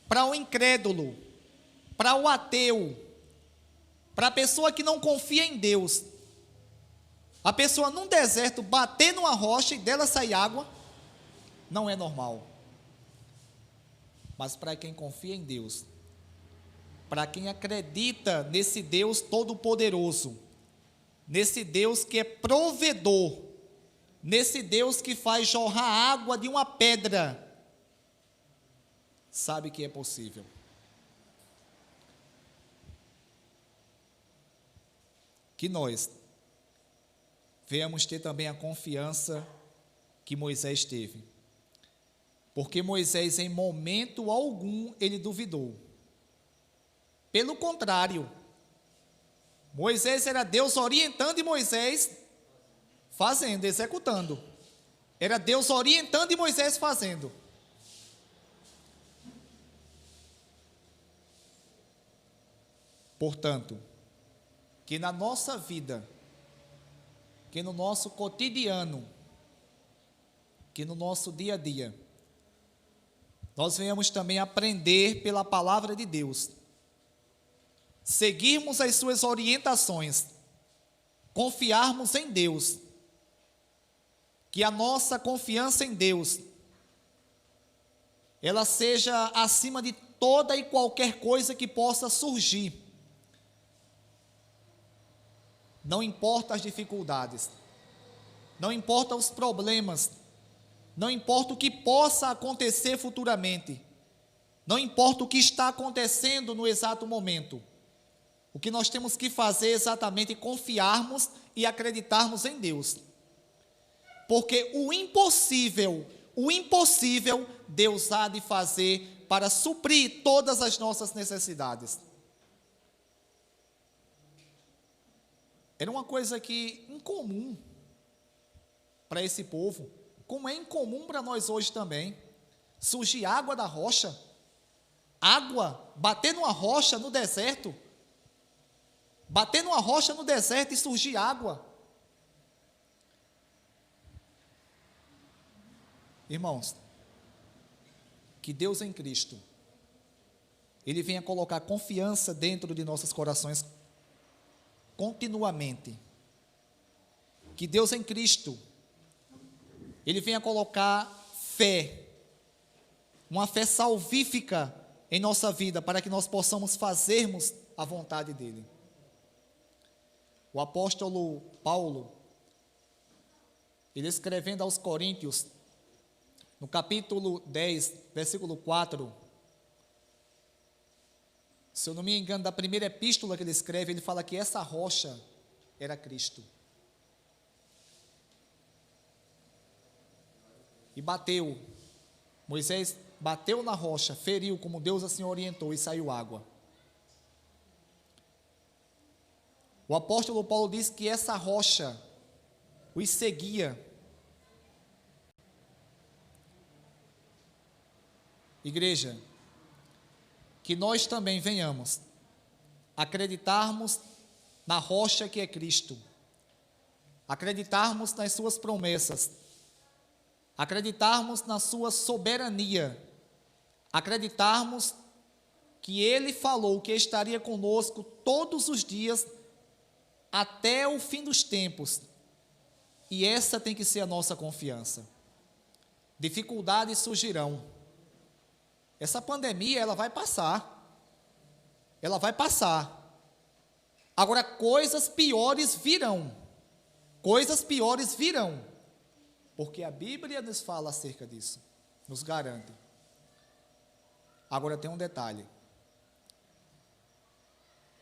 para o incrédulo, para o ateu, para a pessoa que não confia em Deus, a pessoa num deserto bater numa rocha e dela sair água, não é normal. Mas para quem confia em Deus, para quem acredita nesse Deus todo-poderoso, nesse Deus que é provedor, nesse Deus que faz jorrar água de uma pedra, sabe que é possível. Que nós venhamos ter também a confiança que Moisés teve. Porque Moisés, em momento algum, ele duvidou. Pelo contrário, Moisés era Deus orientando e Moisés fazendo, executando. Era Deus orientando e Moisés fazendo. Portanto, que na nossa vida, que no nosso cotidiano, que no nosso dia a dia, nós venhamos também aprender pela palavra de Deus, seguirmos as suas orientações, confiarmos em Deus, que a nossa confiança em Deus, ela seja acima de toda e qualquer coisa que possa surgir. Não importa as dificuldades, não importa os problemas, não importa o que possa acontecer futuramente, não importa o que está acontecendo no exato momento. O que nós temos que fazer é exatamente confiarmos e acreditarmos em Deus. Porque o impossível, Deus há de fazer para suprir todas as nossas necessidades. Era uma coisa que incomum para esse povo, como é incomum para nós hoje também. Surgir água da rocha, água, bater numa rocha no deserto, bater numa rocha no deserto e surgir água. Irmãos, que Deus em Cristo, Ele venha colocar confiança dentro de nossos corações continuamente. Que Deus em Cristo, Ele venha colocar fé, uma fé salvífica em nossa vida, para que nós possamos fazermos a vontade dEle. O apóstolo Paulo, ele escrevendo aos Coríntios, no capítulo 10, versículo 4, se eu não me engano, da primeira epístola que ele escreve, ele fala que essa rocha era Cristo. E bateu, Moisés bateu na rocha, feriu como Deus assim orientou e saiu água. O apóstolo Paulo diz que essa rocha os seguia. Igreja, que nós também venhamos acreditarmos na rocha que é Cristo, acreditarmos nas suas promessas, acreditarmos na sua soberania, acreditarmos que Ele falou que estaria conosco todos os dias até o fim dos tempos, e essa tem que ser a nossa confiança. Dificuldades surgirão. Essa pandemia, ela vai passar. Ela vai passar. Agora, coisas piores virão. Coisas piores virão. Porque a Bíblia nos fala acerca disso. Nos garante. Agora tem um detalhe.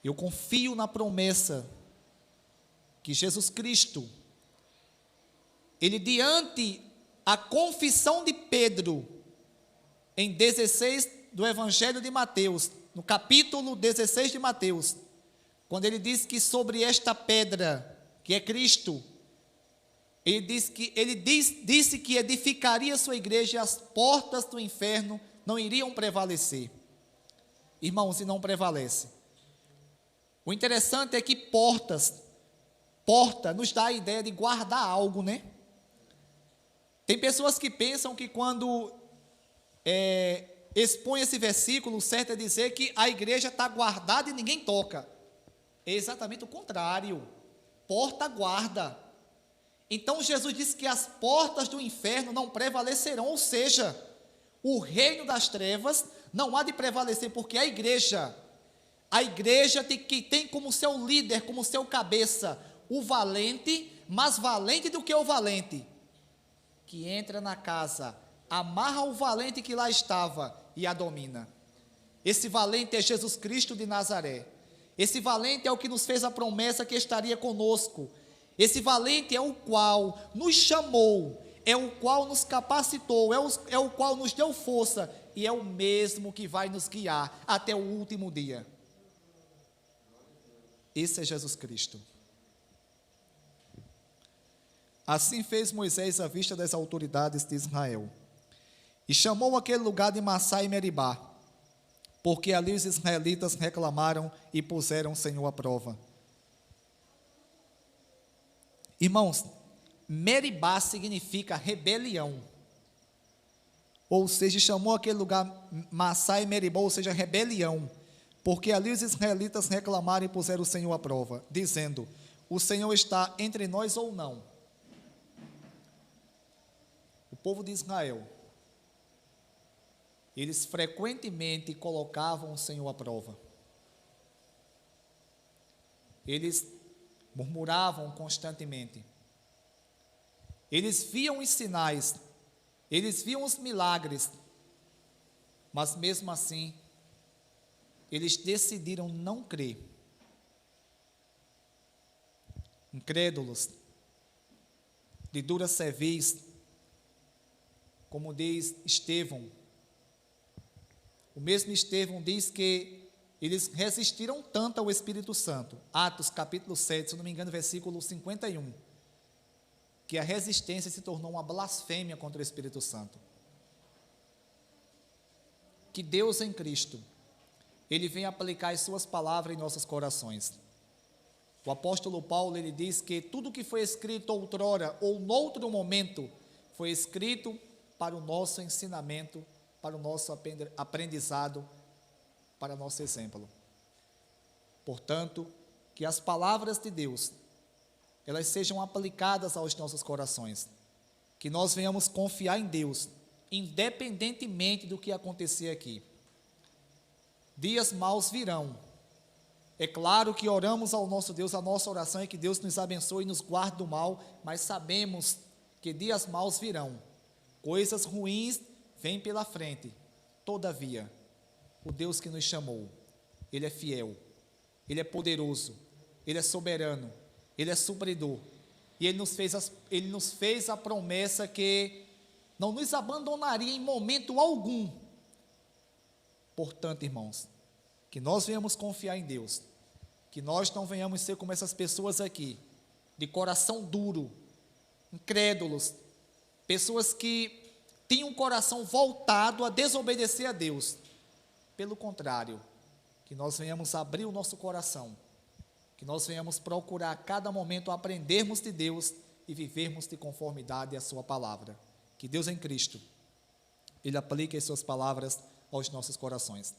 Eu confio na promessa que Jesus Cristo, Ele diante a confissão de Pedro, em 16 do Evangelho de Mateus, no capítulo 16 de Mateus, quando ele diz que sobre esta pedra, que é Cristo, ele disse que edificaria sua igreja e as portas do inferno não iriam prevalecer. Irmãos, e não prevalece. O interessante é que porta nos dá a ideia de guardar algo, né? Tem pessoas que pensam que quando expõe esse versículo, o certo é dizer que a igreja está guardada e ninguém toca. É exatamente o contrário. Porta guarda. Então Jesus disse que as portas do inferno não prevalecerão, ou seja, o reino das trevas não há de prevalecer, porque a igreja tem como seu líder, como seu cabeça, o valente, mais valente do que o valente, que entra na casa, amarra o valente que lá estava e a domina. Esse valente é Jesus Cristo de Nazaré. Esse valente é o que nos fez a promessa que estaria conosco. Esse valente é o qual nos chamou, é o qual nos capacitou, é o qual nos deu força, e é o mesmo que vai nos guiar até o último dia. Esse é Jesus Cristo. Assim fez Moisés à vista das autoridades de Israel. E chamou aquele lugar de Massá e Meribá, porque ali os israelitas reclamaram e puseram o Senhor à prova. Irmãos, Meribá significa rebelião. Ou seja, chamou aquele lugar Massá e Meribá, ou seja, rebelião. Porque ali os israelitas reclamaram e puseram o Senhor à prova, dizendo: o Senhor está entre nós ou não? O povo de Israel, eles frequentemente colocavam o Senhor à prova. Eles murmuravam constantemente. Eles viam os sinais, eles viam os milagres, mas mesmo assim, eles decidiram não crer. Incrédulos, de dura cerviz, como diz Estevão. O mesmo Estevão diz que eles resistiram tanto ao Espírito Santo, Atos capítulo 7, se não me engano, versículo 51, que a resistência se tornou uma blasfêmia contra o Espírito Santo. Que Deus em Cristo, Ele vem aplicar as suas palavras em nossos corações. O apóstolo Paulo, ele diz que tudo que foi escrito outrora ou noutro momento, foi escrito para o nosso ensinamento, para o nosso aprendizado, para o nosso exemplo. Portanto, que as palavras de Deus, elas sejam aplicadas aos nossos corações, que nós venhamos confiar em Deus, independentemente do que acontecer aqui. Dias maus virão. É claro que oramos ao nosso Deus, a nossa oração é que Deus nos abençoe e nos guarde do mal, mas sabemos que dias maus virão, coisas ruins vêm pela frente. Todavia, o Deus que nos chamou, Ele é fiel, Ele é poderoso, Ele é soberano, Ele é supridor, e Ele nos fez a promessa que não nos abandonaria em momento algum. Portanto, irmãos, que nós venhamos confiar em Deus, que nós não venhamos ser como essas pessoas aqui, de coração duro, incrédulos, pessoas que têm um coração voltado a desobedecer a Deus. Pelo contrário, que nós venhamos abrir o nosso coração, que nós venhamos procurar a cada momento aprendermos de Deus e vivermos de conformidade à sua palavra. Que Deus em Cristo, Ele aplique as suas palavras aos nossos corações.